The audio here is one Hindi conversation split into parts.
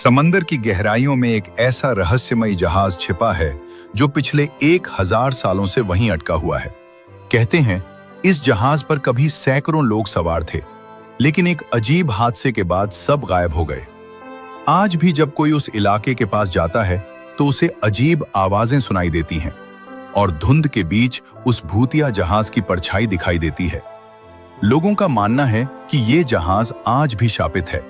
समंदर की गहराइयों में एक ऐसा रहस्यमयी जहाज छिपा है जो पिछले 1000 सालों से वहीं अटका हुआ है। कहते हैं इस जहाज पर कभी सैकड़ों लोग सवार थे, लेकिन एक अजीब हादसे के बाद सब गायब हो गए। आज भी जब कोई उस इलाके के पास जाता है तो उसे अजीब आवाजें सुनाई देती हैं और धुंध के बीच उस भूतिया जहाज की परछाई दिखाई देती है। लोगों का मानना है कि ये जहाज आज भी शापित है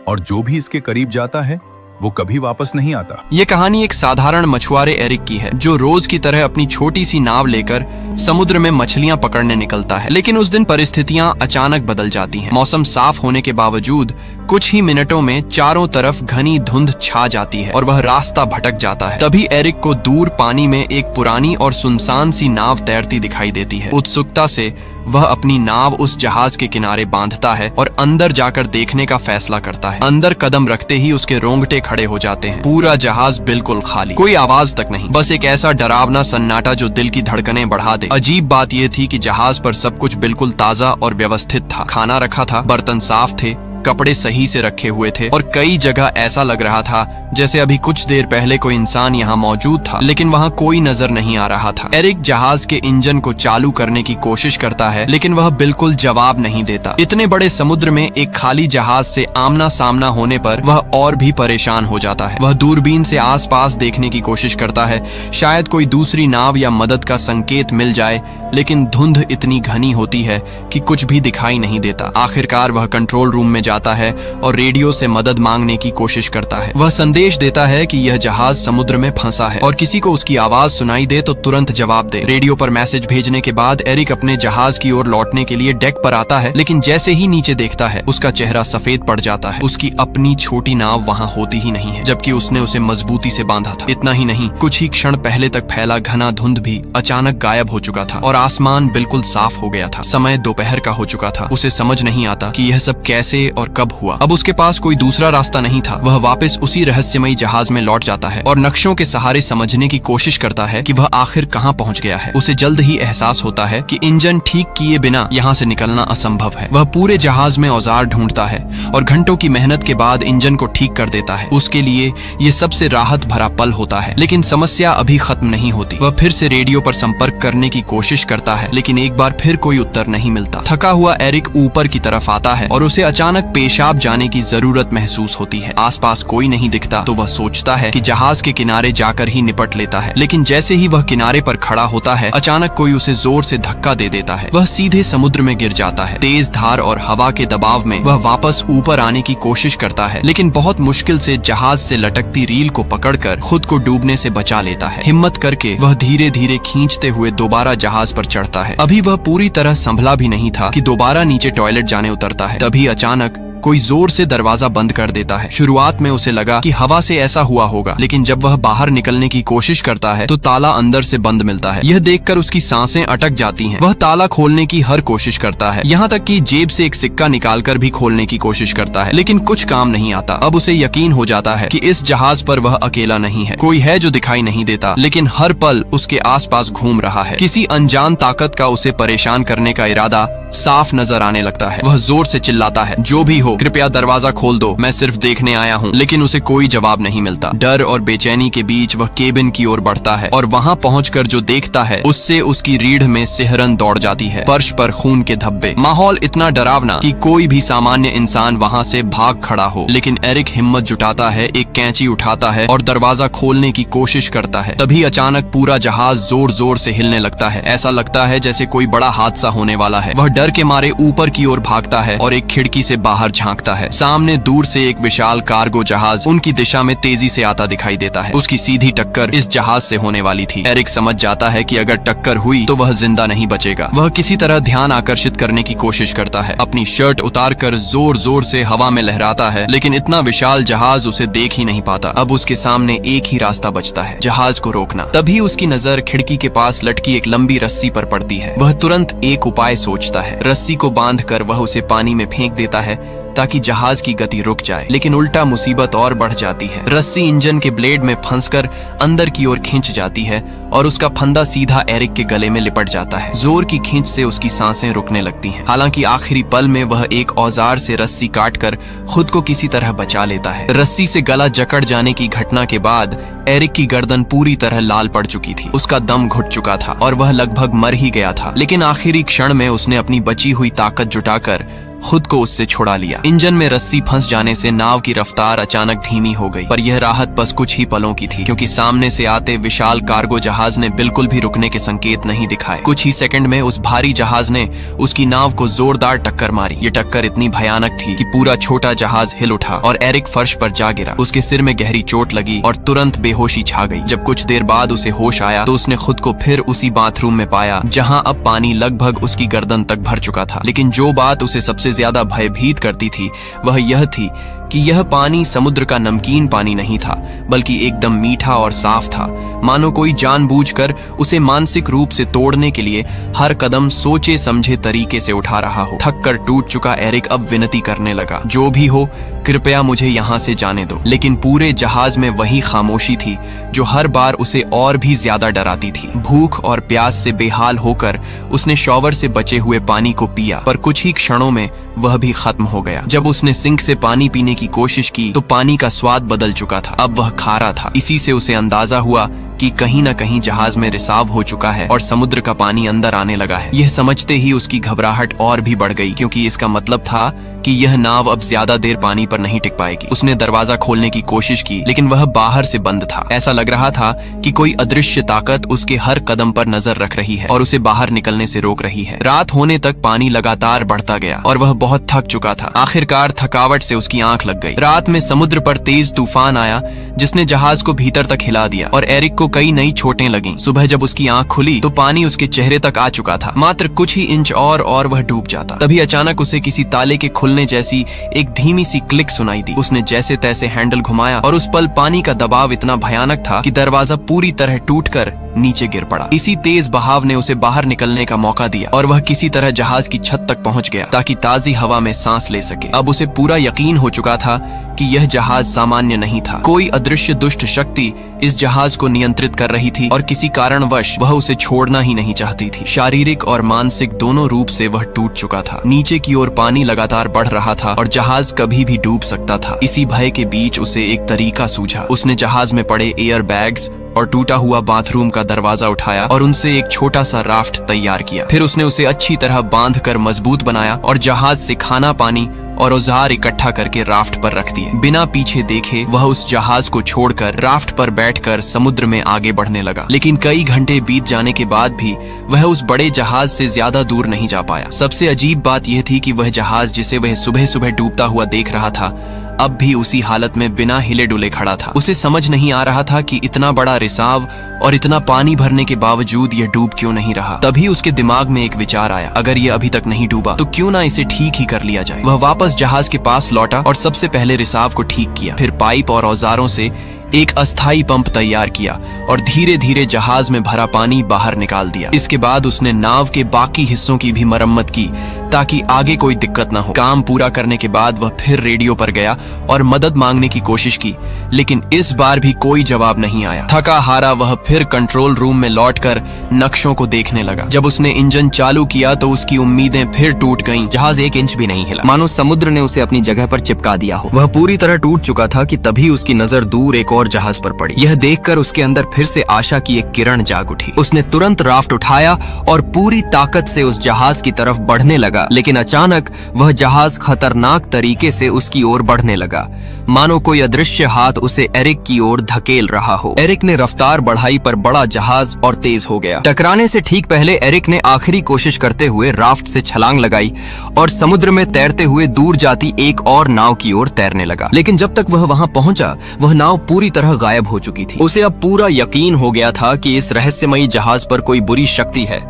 और जो भी इसके करीब जाता है वो कभी वापस नहीं आता। ये कहानी एक साधारण मछुआरे एरिक की है जो रोज की तरह अपनी छोटी सी नाव लेकर समुद्र में मछलियां पकड़ने निकलता है। लेकिन उस दिन परिस्थितियां अचानक बदल जाती हैं। मौसम साफ होने के बावजूद कुछ ही मिनटों में चारों तरफ घनी धुंध छा जाती है और वह रास्ता भटक जाता है। तभी एरिक को दूर पानी में एक पुरानी और सुनसान सी नाव तैरती दिखाई देती है। उत्सुकता से वह अपनी नाव उस जहाज के किनारे बांधता है और अंदर जाकर देखने का फैसला करता है। अंदर कदम रखते ही उसके रोंगटे खड़े हो जाते हैं। पूरा जहाज बिल्कुल खाली, कोई आवाज तक नहीं, बस एक ऐसा डरावना सन्नाटा जो दिल की धड़कनें बढ़ा दे। अजीब बात यह थी कि जहाज पर सब कुछ बिल्कुल ताजा और व्यवस्थित था। खाना रखा था, बर्तन साफ थे, कपड़े सही से रखे हुए थे और कई जगह ऐसा लग रहा था जैसे अभी कुछ देर पहले कोई इंसान यहाँ मौजूद था, लेकिन वहाँ कोई नजर नहीं आ रहा था। एरिक जहाज के इंजन को चालू करने की कोशिश करता है, लेकिन वह बिल्कुल जवाब नहीं देता। इतने बड़े समुद्र में एक खाली जहाज से आमना सामना होने पर वह और भी परेशान हो जाता है। वह दूरबीन से आसपास देखने की कोशिश करता है, शायद कोई दूसरी नाव या मदद का संकेत मिल जाए, लेकिन धुंध इतनी घनी होती है कि कुछ भी दिखाई नहीं देता। आखिरकार वह कंट्रोल रूम में जाता है और रेडियो से मदद मांगने की कोशिश करता है। वह संदेश देता है कि यह जहाज समुद्र में फंसा है और किसी को उसकी आवाज सुनाई दे तो तुरंत जवाब दे। रेडियो पर मैसेज भेजने के बाद एरिक अपने जहाज की ओर लौटने के लिए डेक पर आता है, लेकिन जैसे ही नीचे देखता है उसका चेहरा सफेद पड़ जाता है। उसकी अपनी छोटी नाव वहां होती ही नहीं है, जबकि उसने उसे मजबूती से बांधा था। इतना ही नहीं, कुछ ही क्षण पहले तक फैला घना धुंध भी अचानक गायब हो चुका था और आसमान बिल्कुल साफ हो गया था। समय दोपहर का हो चुका था। उसे समझ नहीं आता कि यह सब कैसे और कब हुआ। अब उसके पास कोई दूसरा रास्ता नहीं था। वह वापस उसी रहस्यमयी जहाज में लौट जाता है और नक्शों के सहारे समझने की कोशिश करता है कि वह आखिर कहां पहुंच गया है। उसे जल्द ही एहसास होता है कि इंजन ठीक किए बिना यहां से निकलना असंभव है। वह पूरे जहाज में औजार ढूंढता है और घंटों की मेहनत के बाद इंजन को ठीक कर देता है। उसके लिए ये सबसे राहत भरा पल होता है, लेकिन समस्या अभी खत्म नहीं होती। वह फिर से रेडियो पर संपर्क करने की कोशिश करता है, लेकिन एक बार फिर कोई उत्तर नहीं मिलता। थका हुआ एरिक ऊपर की तरफ आता है और उसे अचानक पेशाब जाने की जरूरत महसूस होती है। आसपास कोई नहीं दिखता तो वह सोचता है कि जहाज के किनारे जाकर ही निपट लेता है, लेकिन जैसे ही वह किनारे पर खड़ा होता है अचानक कोई उसे जोर से धक्का दे देता है। वह सीधे समुद्र में गिर जाता है। तेज धार और हवा के दबाव में वह वापस ऊपर आने की कोशिश करता है, लेकिन बहुत मुश्किल से जहाज से लटकती रील को पकड़कर खुद को डूबने से बचा लेता है। हिम्मत करके वह धीरे धीरे खींचते हुए दोबारा जहाज पर चढ़ता है। अभी वह पूरी तरह संभला भी नहीं था कि दोबारा नीचे टॉयलेट जाने उतरता है। तभी अचानक कोई जोर से दरवाजा बंद कर देता है। शुरुआत में उसे लगा कि हवा से ऐसा हुआ होगा, लेकिन जब वह बाहर निकलने की कोशिश करता है तो ताला अंदर से बंद मिलता है। यह देखकर उसकी सांसें अटक जाती हैं। वह ताला खोलने की हर कोशिश करता है, यहाँ तक कि जेब से एक सिक्का निकालकर भी खोलने की कोशिश करता है, लेकिन कुछ काम नहीं आता। अब उसे यकीन हो जाता है कि इस जहाज पर वह अकेला नहीं है। कोई है जो दिखाई नहीं देता, लेकिन हर पल उसके आसपास घूम रहा है। किसी अनजान ताकत का उसे परेशान करने का इरादा साफ नजर आने लगता है। वह जोर से चिल्लाता है, जो भी हो कृपया दरवाजा खोल दो, मैं सिर्फ देखने आया हूँ। लेकिन उसे कोई जवाब नहीं मिलता। डर और बेचैनी के बीच वह केबिन की ओर बढ़ता है और वहाँ पहुंचकर जो देखता है उससे उसकी रीढ़ में सिहरन दौड़ जाती है। फर्श पर खून के धब्बे, माहौल इतना डरावना कि कोई भी सामान्य इंसान वहाँ से भाग खड़ा हो। लेकिन एरिक हिम्मत जुटाता है, एक कैंची उठाता है और दरवाजा खोलने की कोशिश करता है। तभी अचानक पूरा जहाज जोर जोर से हिलने लगता है। ऐसा लगता है जैसे कोई बड़ा हादसा होने वाला है। वह डर के मारे ऊपर की ओर भागता है और एक खिड़की से बाहर झांकता है। सामने दूर से एक विशाल कार्गो जहाज उनकी दिशा में तेजी से आता दिखाई देता है। उसकी सीधी टक्कर इस जहाज से होने वाली थी। एरिक समझ जाता है कि अगर टक्कर हुई तो वह जिंदा नहीं बचेगा। वह किसी तरह ध्यान आकर्षित करने की कोशिश करता है। अपनी शर्ट उतारकर जोर जोर से हवा में लहराता है, लेकिन इतना विशाल जहाज उसे देख ही नहीं पाता। अब उसके सामने एक ही रास्ता बचता है, जहाज को रोकना। तभी उसकी नजर खिड़की के पास लटकी एक लंबी रस्सी पर पड़ती है। वह तुरंत एक उपाय सोचता है। रस्सी को बांधकर वह उसे पानी में फेंक देता है ताकि जहाज की गति रुक जाए, लेकिन उल्टा मुसीबत और बढ़ जाती है। रस्सी इंजन के ब्लेड में फंसकर अंदर की ओर खींच जाती है और उसका फंदा सीधा एरिक के गले में लिपट जाता है। जोर की खींच से उसकी सांसें रुकने लगती हैं। हालांकि आखिरी पल में वह एक औजार से रस्सी काटकर खुद को किसी तरह बचा लेता है। रस्सी से गला जकड़ जाने की घटना के बाद एरिक की गर्दन पूरी तरह लाल पड़ चुकी थी। उसका दम घुट चुका था और वह लगभग मर ही गया था, लेकिन आखिरी क्षण में उसने अपनी बची हुई ताकत जुटाकर खुद को उससे छुड़ा लिया। इंजन में रस्सी फंस जाने से नाव की रफ्तार अचानक धीमी हो गई, पर यह राहत बस कुछ ही पलों की थी, क्योंकि सामने से आते विशाल कार्गो जहाज ने बिल्कुल भी रुकने के संकेत नहीं दिखाए। कुछ ही सेकंड में उस भारी जहाज ने उसकी नाव को जोरदार टक्कर मारी। ये टक्कर इतनी भयानक थी कि पूरा छोटा जहाज हिल उठा और एरिक फर्श पर जा गिरा। उसके सिर में गहरी चोट लगी और तुरंत बेहोशी छा गई। जब कुछ देर बाद उसे होश आया तो उसने खुद को फिर उसी बाथरूम में पाया जहां अब पानी लगभग उसकी गर्दन तक भर चुका था। लेकिन जो बात उसे सबसे ज्यादा भयभीत करती थी वह यह थी कि यह पानी समुद्र का नमकीन पानी नहीं था, बल्कि एकदम मीठा और साफ था, मानो कोई जानबूझकर उसे मानसिक रूप से तोड़ने के लिए हर कदम सोचे समझे तरीके से उठा रहा हो। थक कर टूट चुका एरिक अब विनती करने लगा, जो भी हो कृपया मुझे यहाँ से जाने दो। लेकिन पूरे जहाज में वही खामोशी थी जो हर बार उसे और भी ज्यादा डराती थी। भूख और प्यास से बेहाल होकर उसने शॉवर से बचे हुए पानी को पिया, पर कुछ ही क्षणों में वह भी खत्म हो गया। जब उसने सिंक से पानी पीने की कोशिश की तो पानी का स्वाद बदल चुका था, अब वह खारा था। इसी से उसे अंदाजा हुआ कि कहीं न कहीं जहाज में रिसाव हो चुका है और समुद्र का पानी अंदर आने लगा है। यह समझते ही उसकी घबराहट और भी बढ़ गई, क्योंकि इसका मतलब था कि यह नाव अब ज्यादा देर पानी पर नहीं टिक पाएगी। उसने दरवाजा खोलने की कोशिश की, लेकिन वह बाहर से बंद था। ऐसा लग रहा था कि कोई अदृश्य ताकत उसके हर कदम पर नजर रख रही है और उसे बाहर निकलने से रोक रही है। रात होने तक पानी लगातार बढ़ता गया और वह बहुत थक चुका था। आखिरकार थकावट से उसकी आंख लग गई। रात में समुद्र पर तेज तूफान आया जिसने जहाज को भीतर तक हिला दिया और एरिक को कई नई चोटें लगीं। सुबह जब उसकी आंख खुली तो पानी उसके चेहरे तक आ चुका था। मात्र कुछ ही इंच और वह डूब जाता। तभी अचानक उसे किसी ताले के खुलने जैसी एक धीमी सी क्लिक सुनाई दी। उसने जैसे तैसे हैंडल घुमाया और उस पल पानी का दबाव इतना भयानक था कि दरवाजा पूरी तरह टूटकर नीचे गिर पड़ा। इसी तेज बहाव ने उसे बाहर निकलने का मौका दिया और वह किसी तरह जहाज की छत तक पहुंच गया ताकि ताजी हवा में सांस ले सके। अब उसे पूरा यकीन हो चुका था कि यह जहाज सामान्य नहीं था। कोई अदृश्य दुष्ट शक्ति इस जहाज को नियंत्रित कर रही थी और किसी कारणवश वह उसे छोड़ना ही नहीं चाहती थी। शारीरिक और मानसिक दोनों रूप से वह टूट चुका था। नीचे की ओर पानी लगातार बढ़ रहा था और जहाज कभी भी डूब सकता था। इसी भय के बीच उसे एक तरीका सूझा। उसने जहाज में पड़े एयर बैग्स और टूटा हुआ बाथरूम का दरवाजा उठाया और उनसे एक छोटा सा राफ्ट तैयार किया। फिर उसने उसे अच्छी तरह बांधकर मजबूत बनाया और जहाज से खाना पानी और औजार इकट्ठा करके राफ्ट पर रख दिए। बिना पीछे देखे वह उस जहाज को छोड़कर राफ्ट पर बैठकर समुद्र में आगे बढ़ने लगा। लेकिन कई घंटे बीत जाने के बाद भी वह उस बड़े जहाज से ज्यादा दूर नहीं जा पाया। सबसे अजीब बात यह थी कि वह जहाज जिसे वह सुबह सुबह डूबता हुआ देख रहा था अब भी उसी हालत में बिना हिले डुले खड़ा था। उसे समझ नहीं आ रहा था कि इतना बड़ा रिसाव और इतना पानी भरने के बावजूद यह डूब क्यों नहीं रहा। तभी उसके दिमाग में एक विचार आया, अगर ये अभी तक नहीं डूबा तो क्यों ना इसे ठीक ही कर लिया जाए। वह वापस जहाज के पास लौटा और सबसे पहले रिसाव को ठीक किया। फिर पाइप और औजारों से एक अस्थाई पंप तैयार किया और धीरे धीरे जहाज में भरा पानी बाहर निकाल दिया। इसके बाद उसने नाव के बाकी हिस्सों की भी मरम्मत की ताकि आगे कोई दिक्कत न हो। काम पूरा करने के बाद वह फिर रेडियो पर गया और मदद मांगने की कोशिश की, लेकिन इस बार भी कोई जवाब नहीं आया। थका हारा वह फिर कंट्रोल रूम में लौटकर नक्शों को देखने लगा। जब उसने इंजन चालू किया तो उसकी उम्मीदें फिर टूट गईं। जहाज एक इंच भी नहीं हिला, मानो समुद्र ने उसे अपनी जगह पर चिपका दिया हो। वह पूरी तरह टूट चुका था कि तभी उसकी नजर दूर एक और जहाज पर पड़ी। यह देखकर उसके अंदर फिर से आशा की एक किरण जाग उठी। उसने तुरंत राफ्ट उठाया और पूरी ताकत से उस जहाज की तरफ बढ़ने लगा, लेकिन अचानक वह जहाज खतरनाक तरीके से उसकी ओर बढ़ने लगा, मानो कोई अदृश्य हाथ उसे एरिक की ओर धकेल रहा हो। एरिक ने रफ्तार बढ़ाई पर बड़ा जहाज और तेज हो गया। टकराने से ठीक पहले एरिक ने आखिरी कोशिश करते हुए राफ्ट से छलांग लगाई और समुद्र में तैरते हुए दूर जाती एक और नाव की ओर तैरने लगा। लेकिन जब तक वह वहां पहुंचा वह नाव पूरी तरह गायब हो चुकी थी। उसे अब पूरा यकीन हो गया था कि इस रहस्यमयी जहाज पर कोई बुरी शक्ति है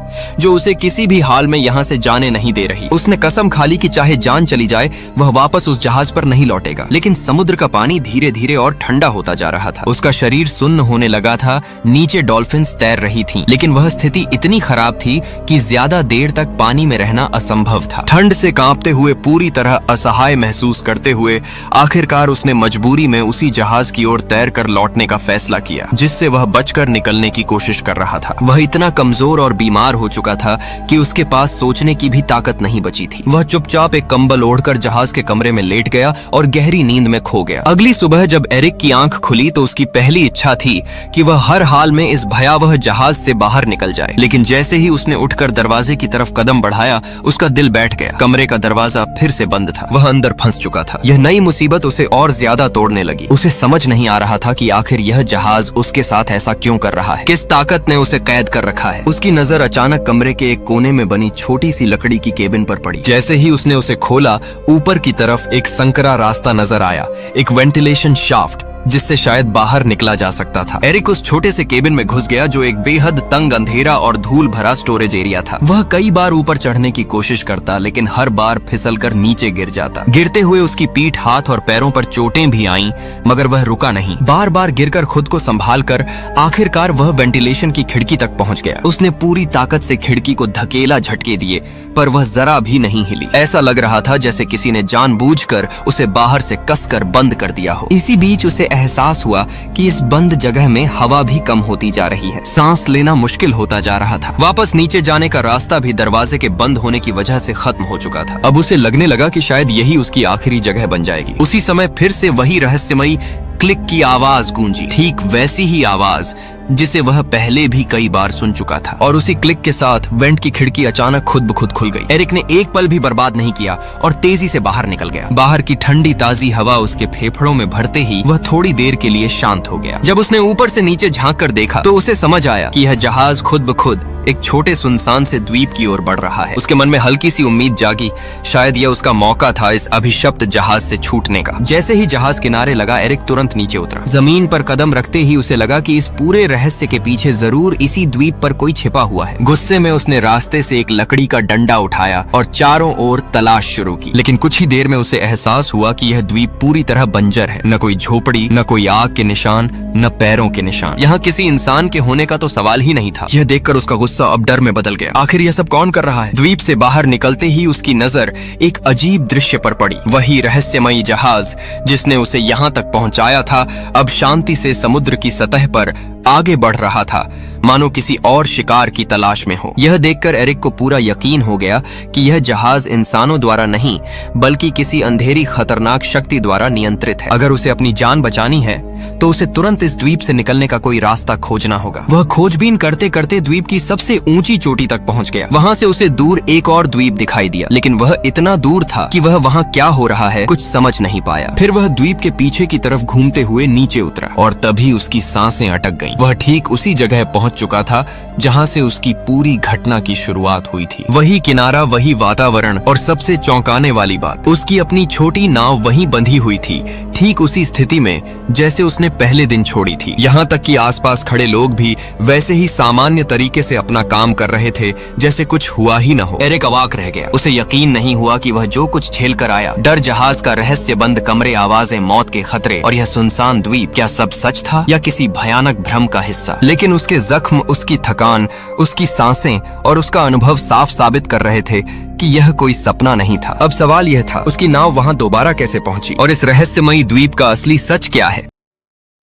जो उसे किसी भी हाल में यहाँ से जाने नहीं दे रही। उसने कसम खा ली कि चाहे जान चली जाए वह वापस उस जहाज पर नहीं लौटेगा। लेकिन समुद्र समुद्र का पानी धीरे धीरे और ठंडा होता जा रहा था। उसका शरीर सुन्न होने लगा था। नीचे डॉल्फिन्स तैर रही थीं, लेकिन वह स्थिति इतनी खराब थी कि ज्यादा देर तक पानी में रहना असंभव था। ठंड से कांपते हुए, पूरी तरह असहाय महसूस करते हुए आखिरकार उसने मजबूरी में उसी जहाज की ओर तैर कर लौटने का फैसला किया जिससे वह बचकर निकलने की कोशिश कर रहा था। वह इतना कमजोर और बीमार हो चुका था कि उसके पास सोचने की भी ताकत नहीं बची थी। वह चुपचाप एक कंबल ओढ़कर जहाज के कमरे में लेट गया और गहरी नींद में खो गया। अगली सुबह जब एरिक की आंख खुली तो उसकी पहली इच्छा थी कि वह हर हाल में इस भयावह जहाज से बाहर निकल जाए, लेकिन जैसे ही उसने उठकर दरवाजे की तरफ कदम बढ़ाया, उसका दिल बैठ गया। कमरे का दरवाजा फिर से बंद था। वह अंदर फंस चुका था। यह नई मुसीबत उसे और ज्यादा तोड़ने लगी। उसे समझ नहीं आ रहा था कि आखिर यह जहाज उसके साथ ऐसा क्यों कर रहा है, किस ताकत ने उसे कैद कर रखा है। उसकी नजर अचानक कमरे के एक कोने में बनी छोटी सी लकड़ी की केबिन पर पड़ी। जैसे ही उसने उसे खोला, ऊपर की तरफ एक संकरा रास्ता नजर आया, एक वेंटिलेशन शाफ्ट जिससे शायद बाहर निकला जा सकता था। एरिक उस छोटे से केबिन में घुस गया जो एक बेहद तंग, अंधेरा और धूल भरा स्टोरेज एरिया था। वह कई बार ऊपर चढ़ने की कोशिश करता, लेकिन हर बार फिसलकर नीचे गिर जाता। गिरते हुए उसकी पीठ, हाथ और पैरों पर चोटें भी आईं, मगर वह रुका नहीं। बार बार गिरकर खुद को संभाल कर आखिरकार वह वेंटिलेशन की खिड़की तक पहुंच गया। उसने पूरी ताकत से खिड़की को धकेला, झटके दिए, पर वह जरा भी नहीं हिली। ऐसा लग रहा था जैसे किसी ने जानबूझकर उसे बाहर से कसकर बंद कर दिया हो। इसी बीच उसे एहसास हुआ कि इस बंद जगह में हवा भी कम होती जा रही है। सांस लेना मुश्किल होता जा रहा था। वापस नीचे जाने का रास्ता भी दरवाजे के बंद होने की वजह से खत्म हो चुका था। अब उसे लगने लगा कि शायद यही उसकी आखिरी जगह बन जाएगी। उसी समय फिर से वही रहस्यमयी क्लिक की आवाज गूंजी, ठीक वैसी ही आवाज जिसे वह पहले भी कई बार सुन चुका था। और उसी क्लिक के साथ वेंट की खिड़की अचानक खुद ब खुद खुल गई। एरिक ने एक पल भी बर्बाद नहीं किया और तेजी से बाहर निकल गया। बाहर की ठंडी ताजी हवा उसके फेफड़ों में भरते ही वह थोड़ी देर के लिए शांत हो गया। जब उसने ऊपर से नीचे झांक कर देखा तो उसे समझ आया कि यह जहाज खुद ब खुद एक छोटे सुनसान से द्वीप की ओर बढ़ रहा है। उसके मन में हल्की सी उम्मीद जागी, शायद यह उसका मौका था इस अभिशप्त जहाज से छूटने का। जैसे ही जहाज किनारे लगा, एरिक तुरंत नीचे उतरा। जमीन पर कदम रखते ही उसे लगा कि इस पूरे रहस्य के पीछे जरूर इसी द्वीप पर कोई छिपा हुआ है। गुस्से में उसने रास्ते से एक लकड़ी का डंडा उठाया और चारों ओर तलाश शुरू की। लेकिन कुछ ही देर में उसे एहसास हुआ कि यह द्वीप पूरी तरह बंजर है। न कोई झोपड़ी, न कोई आग के निशान, न पैरों के निशान। यहाँ किसी इंसान के होने का तो सवाल ही नहीं था। यह देखकर उसका गुस्सा अब डर में बदल गया। आखिर यह सब कौन कर रहा है? द्वीप से बाहर निकलते ही उसकी नजर एक अजीब दृश्य पर पड़ी। वही रहस्यमयी जहाज जिसने उसे यहाँ तक पहुँचाया था, अब शांति से समुद्र की सतह पर आगे बढ़ रहा था, मानो किसी और शिकार की तलाश में हो। यह देखकर एरिक को पूरा यकीन हो गया कि यह जहाज इंसानों द्वारा नहीं, बल्कि किसी अंधेरी खतरनाक शक्ति द्वारा नियंत्रित है। अगर उसे अपनी जान बचानी है तो उसे तुरंत इस द्वीप से निकलने का कोई रास्ता खोजना होगा। वह खोजबीन करते करते द्वीप की सबसे ऊंची चोटी तक पहुंच गया। वहां से उसे दूर एक और द्वीप दिखाई दिया, लेकिन वह इतना दूर था कि वह वहां क्या हो रहा है कुछ समझ नहीं पाया। फिर वह द्वीप के पीछे की तरफ घूमते हुए नीचे उतरा और तभी उसकी सांसें अटक गईं। वह ठीक उसी जगह पहुंच चुका था जहां से उसकी पूरी घटना की शुरुआत हुई थी। वही किनारा, वही वातावरण और सबसे चौंकाने वाली बात, उसकी अपनी छोटी नाव वहीं बंधी हुई थी, ठीक उसी स्थिति में जैसे उसने पहले दिन छोड़ी थी। यहाँ तक कि आसपास खड़े लोग भी वैसे ही सामान्य तरीके से अपना काम कर रहे थे जैसे कुछ हुआ ही न हो। एरिक अवाक रह गया। उसे यकीन नहीं हुआ कि वह जो कुछ झेल कर आया, डर, जहाज का रहस्य बंद कमरे, आवाजें, मौत के खतरे और यह सुनसान द्वीप, क्या सब सच था या किसी भयानक भ्रम का हिस्सा? लेकिन उसके जख्म, उसकी थकान, उसकी सांसें और उसका अनुभव साफ साबित कर रहे थे कि यह कोई सपना नहीं था। अब सवाल यह था, उसकी नाव वहां दोबारा कैसे पहुंची और इस रहस्यमयी द्वीप का असली सच क्या है?